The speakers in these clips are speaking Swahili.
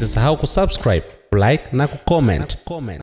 Usisahau kusubscribe, like na kucomment.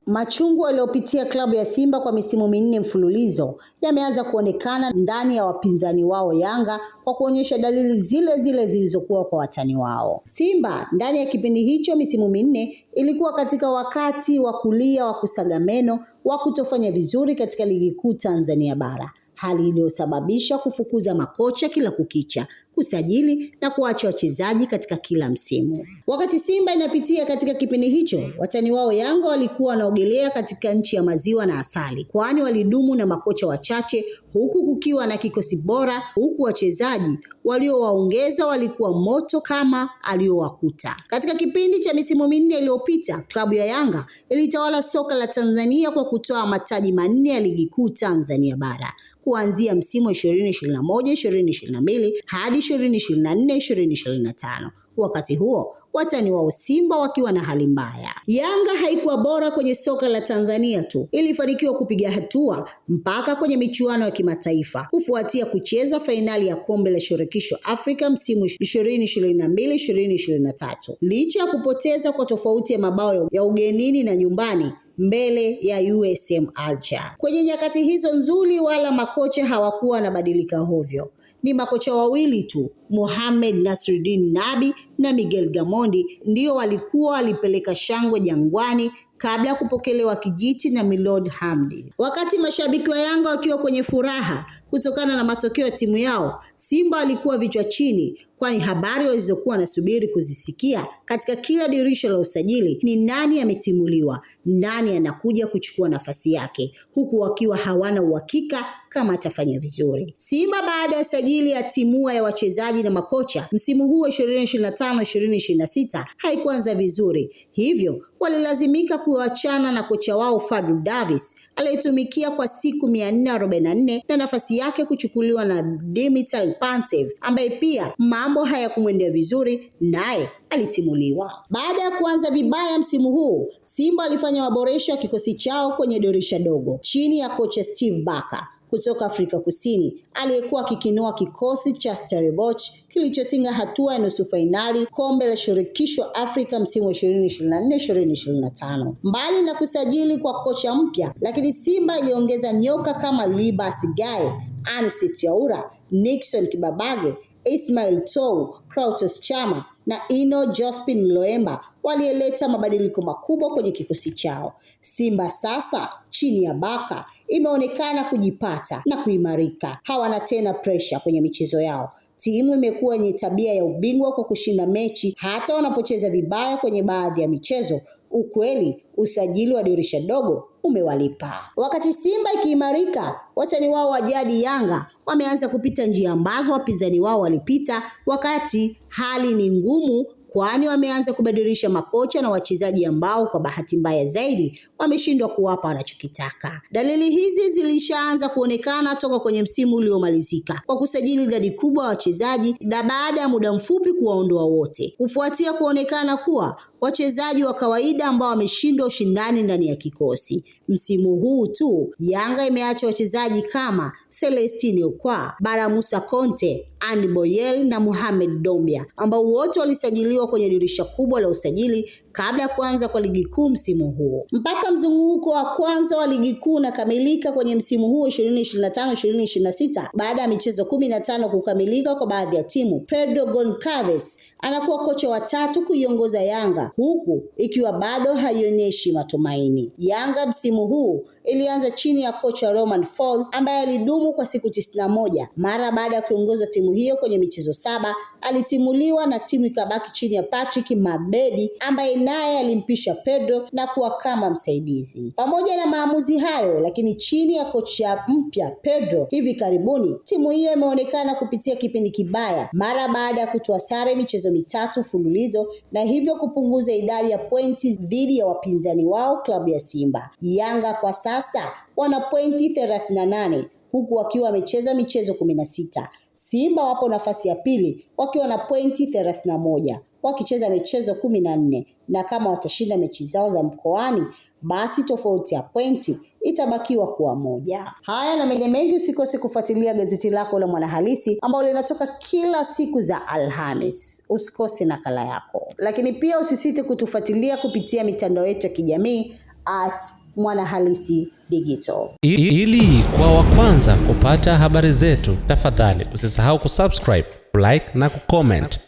Machungu aliyopitia klabu ya Simba kwa misimu 4 mfululizo yameanza kuonekana ndani ya wapinzani wao Yanga kwa kuonyesha dalili zile zile zilizokuwa kwa watani wao. Simba ndani ya kipindi hicho misimu 4 ilikuwa katika wakati wa kulia wa kusaga meno wa kutofanya vizuri katika ligi kuu Tanzania bara. Hali iliyosababisha kufukuza makocha kila kukicha, kusajili na kuacha wachezaji katika kila msimu. Wakati Simba inapitia katika kipindi hicho, watani wao Yanga walikuwa wanaogelea katika nchi ya maziwa na asali, kwani walidumu na makocha wachache huku kukiwa na kikosi bora, huku wachezaji waliowaongeza walikuwa moto kama aliowakuta. Katika kipindi cha misimu 4 iliyopita, klabu ya Yanga ilitawala soka la Tanzania kwa kutoa mataji 4 ya ligi kuu Tanzania bara kuanzia msimu 2021-2022 hadi 2024-2025. Wakati huo watani wao Simba wakiwa na hali mbaya. Yanga haikuwa bora kwenye soka la Tanzania tu, ilifanikiwa kupiga hatua mpaka kwenye michuano ya kimataifa kufuatia kucheza fainali ya kombe la shirikisho Afrika msimu 2022-2023. Licha ya kupoteza kwa tofauti ya mabao ya ugenini na nyumbani mbele ya USM Alger. Kwenye nyakati hizo nzuri wala makocha hawakuwa wanabadilika hovyo. Ni makocha wawili tu, Mohamed Nasruddin Nabi na Miguel Gamondi, ndio walipeleka shangwe Jangwani kabla ya kupokelewa kijiti na Milord Hamdi. Wakati mashabiki wa Yanga wakiwa kwenye furaha kutokana na matokeo ya timu yao, Simba walikuwa vichwa chini, kwani habari walizokuwa nasubiri kuzisikia katika kila dirisha la usajili ni nani ametimuliwa, nani anakuja kuchukua nafasi yake, huku wakiwa hawana uhakika kama atafanya vizuri. Simba baada ya sajili ya timua ya wachezaji na makocha msimu huu 2025-2026 haikuanza vizuri, hivyo walilazimika kuachana na kocha wao Fadlu Davis aliyetumikia kwa siku 444 na nafasi yake kuchukuliwa na Dimitar Pantev ambaye pia mambo hayakumwendea vizuri, naye alitimuliwa. Baada ya kuanza vibaya msimu huu, Simba alifanya maboresho ya kikosi chao kwenye dirisha dogo chini ya kocha Steve Barker kutoka Afrika Kusini aliyekuwa kikinoa kikosi cha Stellenbosch kilichotinga hatua ya nusu fainali kombe la shirikisho Afrika msimu 2024-2025. Mbali na kusajili kwa kocha mpya, lakini Simba iliongeza nyoka kama Libas Gaye, Anicet Yaura, Nixon Kibabage, Ismail Tou, Clatous Chama na Ino Jospin Loemba walieleta mabadiliko makubwa kwenye kikosi chao. Simba sasa chini ya Baka imeonekana kujipata na kuimarika. Hawana tena pressure kwenye michezo yao. Timu imekuwa yenye tabia ya ubingwa kwa kushinda mechi hata wanapocheza vibaya kwenye baadhi ya michezo. Ukweli, usajili wa dirisha dogo umewalipa. Wakati Simba ikiimarika, watani wao wa jadi Yanga wameanza kupita njia ambazo wapinzani wao walipita, wakati hali ni ngumu, kwani wameanza kubadilisha makocha na wachezaji ambao kwa bahati mbaya zaidi wameshindwa kuwapa wanachokitaka. Dalili hizi zilishaanza kuonekana toka kwenye msimu uliomalizika kwa kusajili idadi kubwa ya wachezaji na baada ya muda mfupi kuwaondoa wote, kufuatia kuonekana kuwa wachezaji wa kawaida ambao wameshindwa ushindani ndani ya kikosi. Msimu huu tu Yanga imeacha wachezaji kama Celestine Okwa, Bara Musa Konte, Andy Boyel na Mohamed Dombia ambao wote walisajiliwa kwenye dirisha kubwa la usajili kabla ya kuanza kwa ligi kuu msimu huu. Mpaka mzunguko wa kwanza wa ligi kuu unakamilika kwenye msimu huu 2025-2026 baada ya michezo 15 kukamilika kwa baadhi ya timu, Pedro Goncalves anakuwa kocha wa 3 kuiongoza Yanga huku ikiwa bado haionyeshi matumaini. Yanga msimu huu ilianza chini ya kocha Romain Folz ambaye alidumu kwa siku 91. Mara baada ya kuongoza timu hiyo kwenye michezo 7, alitimuliwa na timu ikabaki chini ya Patrick Mabedi ambaye naye alimpisha Pedro na kuwa kama msaidizi. Pamoja na maamuzi hayo, lakini chini ya kocha mpya Pedro, hivi karibuni timu hiyo imeonekana kupitia kipindi kibaya mara baada ya kutoa sare michezo 3 mfululizo na hivyo kupunguza idadi ya pointi dhidi ya wapinzani wao klabu ya Simba. Yanga kwa sasa wana pointi 38 huku wakiwa wamecheza michezo 16. Simba wapo nafasi ya pili wakiwa na pointi 31 wakicheza michezo 14, na kama watashinda mechi zao za mkoani basi tofauti ya pointi itabakiwa kuwa moja. Haya na mengine mengi, usikose kufuatilia gazeti lako la Mwanahalisi ambalo linatoka kila siku za Alhamis. Usikose nakala yako. Lakini pia usisite kutufuatilia kupitia mitandao yetu ya kijamii @Mwanahalisi Digital. Ili kwa wa kwanza kupata habari zetu, tafadhali usisahau kusubscribe, like na kucomment.